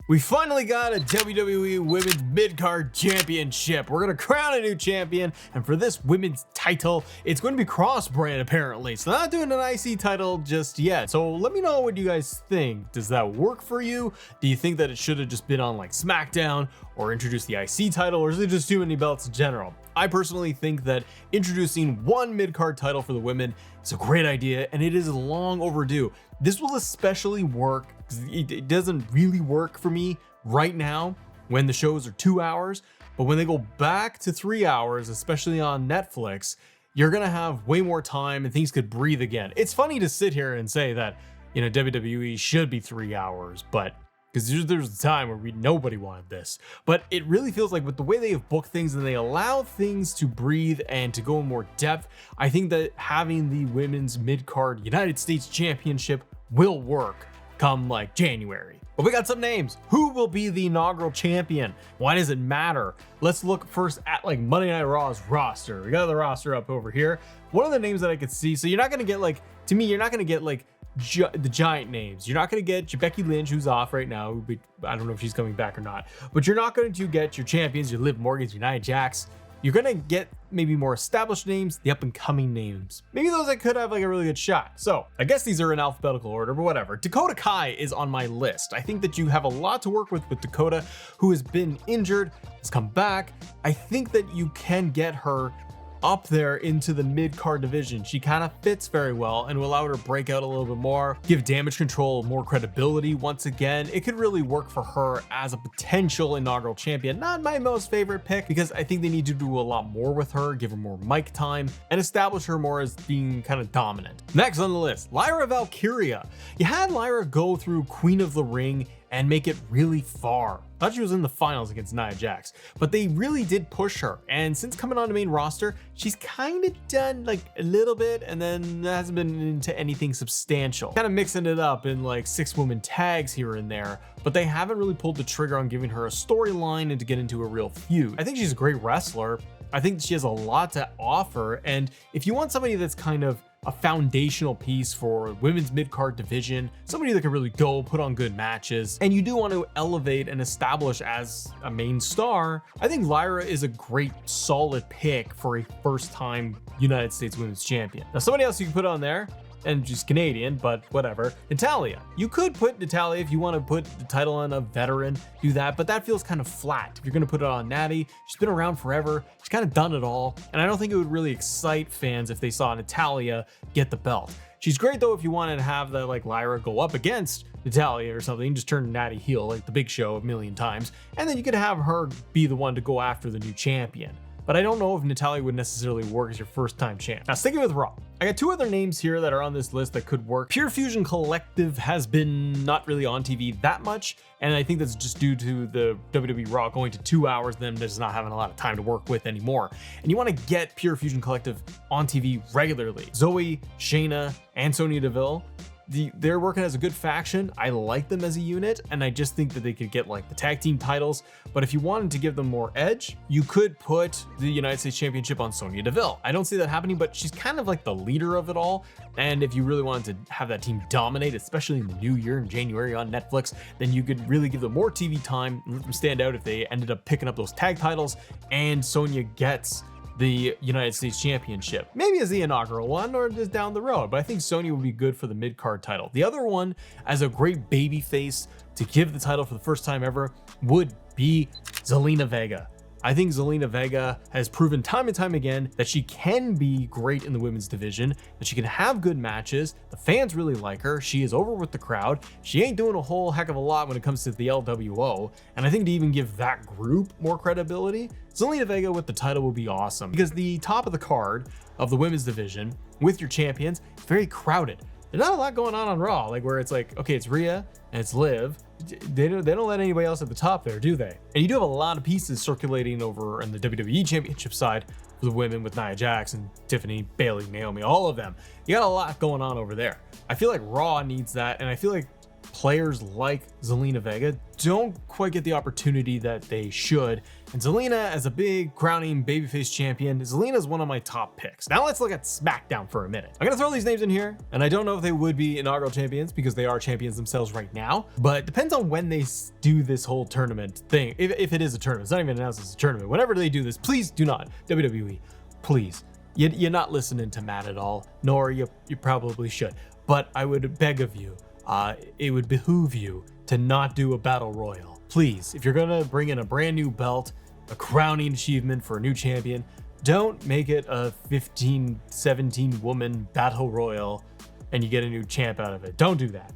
We finally got a WWE Women's Mid-Card Championship. We're going to crown a new champion, and for this women's title, it's going to be cross-brand apparently. So not doing an IC title just yet. So let me know what you guys think. Does that work for you? Do you think that it should have just been on like Smackdown or introduce the IC title, or is it just too many belts in general? I personally think that introducing one mid-card title for the women is a great idea, and it is long overdue. This will especially work because it doesn't really work for me right now when the shows are 2 hours, but when they go back to 3 hours, especially on Netflix, you're gonna have way more time and things could breathe again. It's funny to sit here and say that, you know, WWE should be 3 hours, but because there's a time where nobody wanted this, but it really feels like with the way they have booked things and they allow things to breathe and to go in more depth, I think that having the women's mid-card United States Championship will work come like January. But we got some names. Who will be the inaugural champion? Why does it matter? Let's look first at like Monday Night Raw's roster. We got the roster up over here. One of the names that I could see, so you're not gonna get like, to me, you're not gonna get like the giant names. You're not going to get Becky Lynch, who's off right now. I don't know if she's coming back or not, but you're not going to get your champions, your Liv Morgans, your Nia Jax. You're going to get maybe more established names, the up and coming names. Maybe those that could have like a really good shot. So I guess these are in alphabetical order, but whatever. Dakota Kai is on my list. I think that you have a lot to work with Dakota, who has been injured, has come back. I think that you can get her up there into the mid-card division. She kind of fits very well and will allow her to break out a little bit more, give Damage Control more credibility once again. It could really work for her as a potential inaugural champion. Not my most favorite pick because I think they need to do a lot more with her, give her more mic time, and establish her more as being kind of dominant. Next on the list, Lyra Valkyria. You had Lyra go through Queen of the Ring and make it really far. Thought she was in the finals against Nia Jax, but they really did push her. And since coming on the main roster, she's kind of done like a little bit and then hasn't been into anything substantial. Kind of mixing it up in like 6-woman tags here and there, but they haven't really pulled the trigger on giving her a storyline and to get into a real feud. I think she's a great wrestler. I think she has a lot to offer. And if you want somebody that's kind of a foundational piece for women's mid-card division, somebody that can really go put on good matches, and you do want to elevate and establish as a main star, I think Lyra is a great solid pick for a first-time United States Women's Champion. Now somebody else you can put on there, and she's Canadian, but whatever, Natalya. You could put Natalya if you want to put the title on a veteran, do that, but that feels kind of flat. If you're going to put it on Natty, she's been around forever, she's kind of done it all, and I don't think it would really excite fans if they saw Natalya get the belt. She's great though if you wanted to have that like Lyra go up against Natalya or something, just turn Natty heel like the Big Show a million times, and then you could have her be the one to go after the new champion. But I don't know if Natalya would necessarily work as your first-time champ. Now, sticking with Raw, I got 2 other names here that are on this list that could work. Pure Fusion Collective has been not really on TV that much, and I think that's just due to the WWE Raw going to 2 hours, them just not having a lot of time to work with anymore. And you want to get Pure Fusion Collective on TV regularly. Zoe, Shayna, and Sonya Deville, they're working as a good faction. I like them as a unit, and I just think that they could get like the tag team titles. But if you wanted to give them more edge, you could put the United States Championship on Sonya Deville. I don't see that happening, but she's kind of like the leader of it all. And if you really wanted to have that team dominate, especially in the new year in January on Netflix, then you could really give them more TV time and let them stand out if they ended up picking up those tag titles and Sonya gets the United States Championship, maybe as the inaugural one or just down the road, but I think Sonya would be good for the mid-card title. The other one as a great baby face to give the title for the first time ever would be Zelina Vega. I think Zelina Vega has proven time and time again that she can be great in the women's division, that she can have good matches. The fans really like her. She is over with the crowd. She ain't doing a whole heck of a lot when it comes to the LWO. And I think to even give that group more credibility, Zelina Vega with the title will be awesome because the top of the card of the women's division with your champions, very crowded. There's not a lot going on Raw, like where it's like, okay, it's Rhea and it's Liv. They don't let anybody else at the top there, do they? And you do have a lot of pieces circulating over on the WWE Championship side for the women with Nia Jax and Tiffany, Bayley, Naomi, all of them. You got a lot going on over there. I feel like Raw needs that, and I feel like players like Zelina Vega don't quite get the opportunity that they should. And Zelina, as a big crowning babyface champion, Zelina is one of my top picks. Now let's look at Smackdown for a minute. I'm gonna throw these names in here, and I don't know if they would be inaugural champions because they are champions themselves right now, but it depends on when they do this whole tournament thing. If it is a tournament, it's not even announced as a tournament. Whenever they do this, please do not, WWE, please. You're not listening to Matt at all, nor you probably should, but I would beg of you, it would behoove you to not do a battle royal. Please, if you're gonna bring in a brand new belt, a crowning achievement for a new champion, don't make it a 15, 17 woman battle royal and you get a new champ out of it. Don't do that.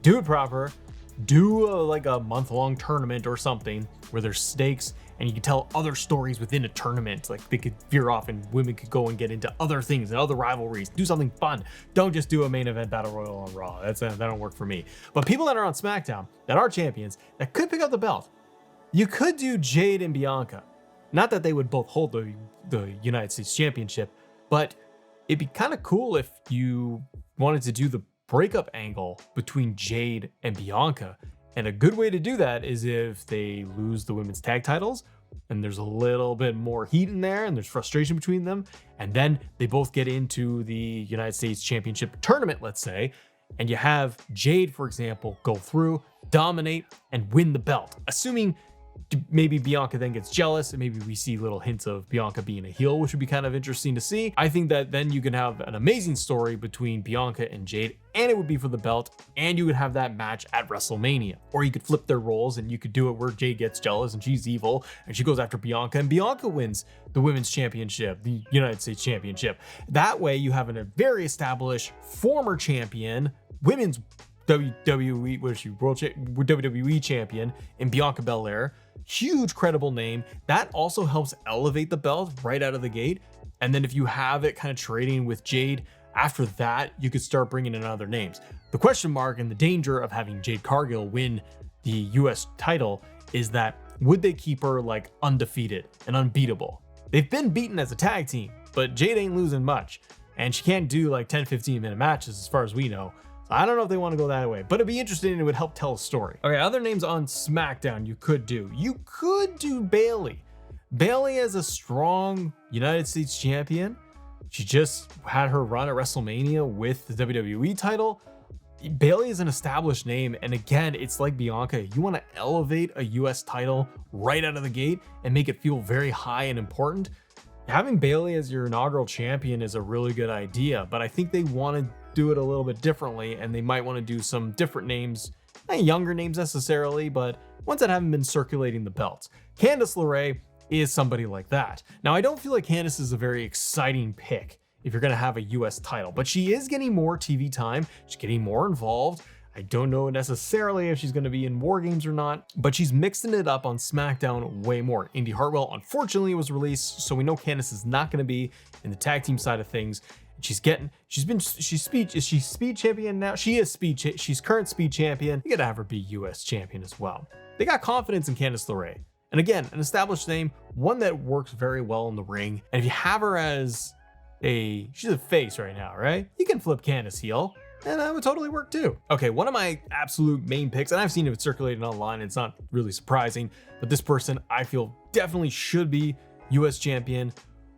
Do it proper. Do like a month-long tournament or something where there's stakes and you can tell other stories within a tournament. Like they could veer off and women could go and get into other things and other rivalries. Do something fun. Don't just do a main event battle royal on Raw. That don't work for me. But people that are on SmackDown that are champions that could pick up the belt, you could do Jade and Bianca. Not that they would both hold the United States Championship, but it'd be kind of cool if you wanted to do the breakup angle between Jade and Bianca. And a good way to do that is if they lose the women's tag titles and there's a little bit more heat in there and there's frustration between them. And then they both get into the United States Championship tournament, let's say, and you have Jade, for example, go through, dominate, and win the belt. Assuming maybe Bianca then gets jealous and maybe we see little hints of Bianca being a heel, which would be kind of interesting to see. I think that then you can have an amazing story between Bianca and Jade, and it would be for the belt, and you would have that match at WrestleMania. Or you could flip their roles and you could do it where Jade gets jealous and she's evil and she goes after Bianca and Bianca wins the women's championship, the United States Championship. That way you have a very established former champion, women's WWE champion in Bianca Belair. Huge credible name. That also helps elevate the belt right out of the gate. And then if you have it kind of trading with Jade, after that, you could start bringing in other names. The question mark and the danger of having Jade Cargill win the US title is that would they keep her like undefeated and unbeatable? They've been beaten as a tag team, but Jade ain't losing much. And she can't do like 10, 15 minute matches as far as we know. I don't know if they want to go that way, but it'd be interesting and it would help tell a story. Okay, other names on SmackDown you could do. You could do Bayley. Bayley is a strong United States champion. She just had her run at WrestleMania with the WWE title. Bayley is an established name, and again, it's like Bianca. You want to elevate a US title right out of the gate and make it feel very high and important. Having Bayley as your inaugural champion is a really good idea, but I think they want to do it a little bit differently, and they might want to do some different names, not younger names necessarily, but ones that haven't been circulating the belts. Candice LeRae is somebody like that. Now, I don't feel like Candice is a very exciting pick if you're going to have a US title, but she is getting more TV time. She's getting more involved. I don't know necessarily if she's going to be in War Games or not, but she's mixing it up on SmackDown way more. Indy Hartwell, unfortunately, was released, so we know Candice is not going to be in the tag team side of things. She's speed champion now. She's current speed champion. You gotta have her be US champion as well. They got confidence in Candice LeRae. And again, an established name, one that works very well in the ring. And if you have her as she's a face right now, right? You can flip Candice heel, and that would totally work too. Okay, one of my absolute main picks, and I've seen it circulating online, it's not really surprising, but this person I feel definitely should be US champion,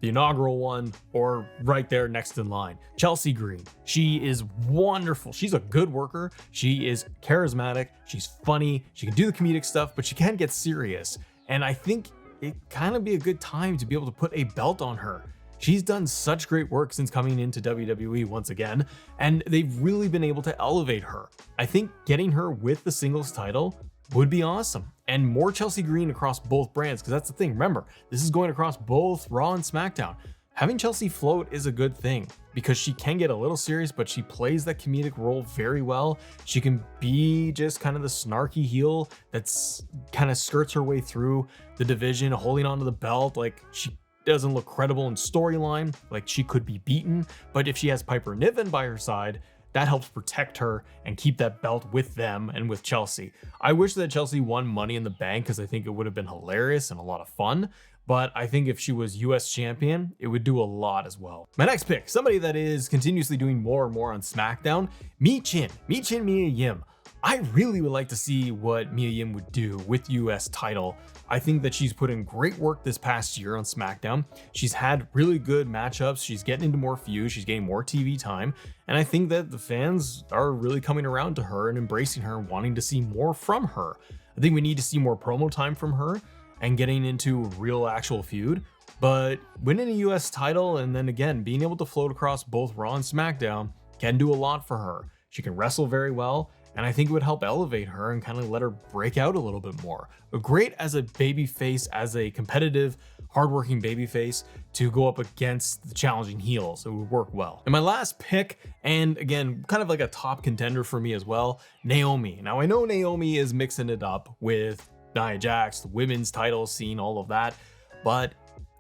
the inaugural one, or right there next in line. Chelsea Green. She is wonderful. She's a good worker. She is charismatic. She's funny. She can do the comedic stuff, but she can get serious. And I think it kind of be a good time to be able to put a belt on her. She's done such great work since coming into WWE once again, and they've really been able to elevate her. I think getting her with the singles title would be awesome. And more Chelsea Green across both brands, because that's the thing. Remember, this is going across both Raw and SmackDown. Having Chelsea float is a good thing because she can get a little serious, but she plays that comedic role very well. She can be just kind of the snarky heel that's kind of skirts her way through the division, holding onto the belt. Like, she doesn't look credible in storyline, like she could be beaten. But if she has Piper Niven by her side, that helps protect her and keep that belt with them and with Chelsea. I wish that Chelsea won Money in the Bank because I think it would have been hilarious and a lot of fun. But I think if she was US champion, it would do a lot as well. My next pick, somebody that is continuously doing more and more on SmackDown, Mi Mia Yim. I really would like to see what Mia Yim would do with the US title. I think that she's put in great work this past year on Smackdown. She's had really good matchups. She's getting into more feuds. She's getting more TV time. And I think that the fans are really coming around to her and embracing her and wanting to see more from her. I think we need to see more promo time from her and getting into real actual feud. But winning a US title and then again being able to float across both Raw and SmackDown can do a lot for her. She can wrestle very well, and I think it would help elevate her and kind of let her break out a little bit more. But great as a babyface, as a competitive, hardworking babyface to go up against the challenging heels. It would work well. And my last pick, and again, kind of like a top contender for me as well, Naomi. Now I know Naomi is mixing it up with Nia Jax, the women's title scene, all of that, but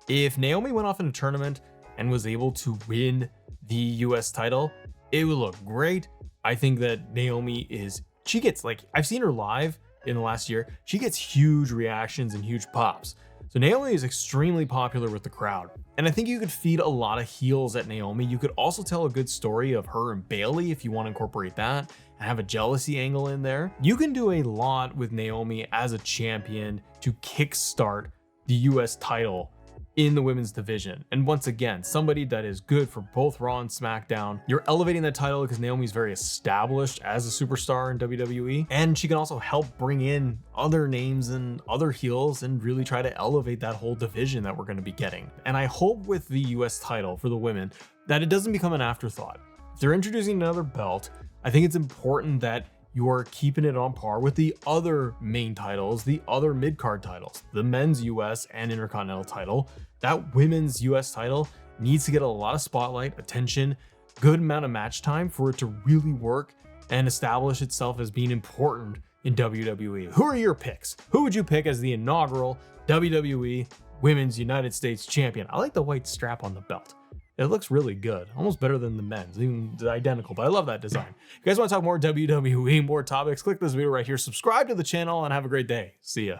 if Naomi went off in a tournament and was able to win the US title, it would look great. I think that Naomi she gets, like, I've seen her live in the last year. She gets huge reactions and huge pops. So Naomi is extremely popular with the crowd. And I think you could feed a lot of heels at Naomi. You could also tell a good story of her and Bayley if you want to incorporate that and have a jealousy angle in there. You can do a lot with Naomi as a champion to kickstart the US title in the women's division. And once again, somebody that is good for both Raw and SmackDown. You're elevating that title because Naomi's very established as a superstar in WWE, and she can also help bring in other names and other heels and really try to elevate that whole division that we're going to be getting. And I hope with the US title for the women that it doesn't become an afterthought. If they're introducing another belt, I think it's important that you're keeping it on par with the other main titles, the other mid-card titles, the men's US and Intercontinental title. That women's US title needs to get a lot of spotlight, attention, good amount of match time for it to really work and establish itself as being important in WWE. Who are your picks? Who would you pick as the inaugural WWE Women's United States Champion? I like the white strap on the belt. It looks really good, almost better than the men's, even identical, but I love that design. If you guys want to talk more WWE, more topics, click this video right here, subscribe to the channel, and have a great day. See ya.